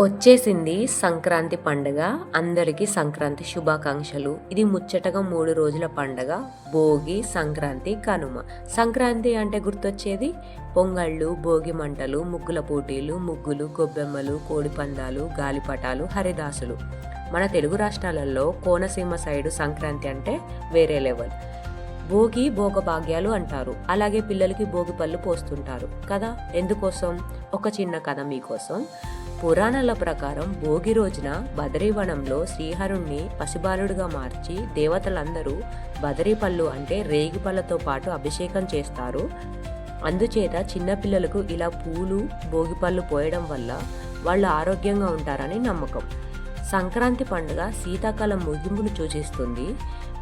వచ్చేసింది సంక్రాంతి పండుగ. అందరికీ సంక్రాంతి శుభాకాంక్షలు. ఇది ముచ్చటగా 3 రోజుల పండుగ. భోగి, సంక్రాంతి, కనుమ. సంక్రాంతి అంటే గుర్తొచ్చేది పొంగళ్ళు, భోగి మంటలు, ముగ్గుల పోటీలు, ముగ్గులు, గొబ్బెమ్మలు, కోడిపందాలు, గాలిపటాలు, హరిదాసులు. మన తెలుగు రాష్ట్రాలలో కోనసీమ సైడు సంక్రాంతి అంటే వేరే లెవెల్. భోగి భోగభాగ్యాలు అంటారు. అలాగే పిల్లలకి భోగి పళ్ళు పోస్తుంటారు కదా. ఎందుకోసం? ఒక చిన్న కథ మీకోసం. పురాణాల ప్రకారం భోగి రోజున బదరీవనంలో శ్రీహరుణ్ణి పసిబాలుడుగా మార్చి దేవతలందరూ బదరీ పళ్ళు అంటే రేగి పళ్ళతో పాటు అభిషేకం చేస్తారు. అందుచేత చిన్నపిల్లలకు ఇలా పూలు భోగిపళ్ళు పోయడం వల్ల వాళ్ళు ఆరోగ్యంగా ఉంటారని నమ్మకం. సంక్రాంతి పండుగ శీతాకాలం ముగింపును సూచిస్తుంది.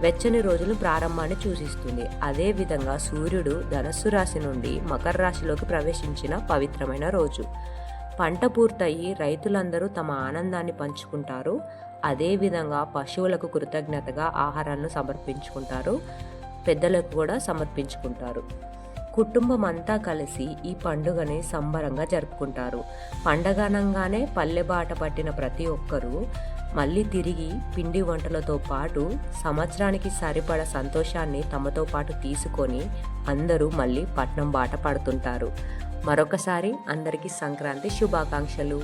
వెచ్చని రోజులు ప్రారంభాన్ని సూచిస్తుంది. అదేవిధంగా సూర్యుడు ధనస్సు రాశి నుండి మకర రాశిలోకి ప్రవేశించిన పవిత్రమైన రోజు. పంట పూర్తయి రైతులందరూ తమ ఆనందాన్ని పంచుకుంటారు. అదేవిధంగా పశువులకు కృతజ్ఞతగా ఆహారాలను సమర్పించుకుంటారు. పెద్దలకు కూడా సమర్పించుకుంటారు. కుటుంబం అంతా కలిసి ఈ పండుగని సంబరంగా జరుపుకుంటారు. పండగ అనగానే పల్లె బాట పట్టిన ప్రతి ఒక్కరూ మళ్ళీ తిరిగి పిండి వంటలతో పాటు సంవత్సరానికి సరిపడ సంతోషాన్ని తమతో పాటు తీసుకొని అందరూ మళ్ళీ పట్నం బాట పడుతుంటారు. మరొకసారి అందరికీ సంక్రాంతి శుభాకాంక్షలు.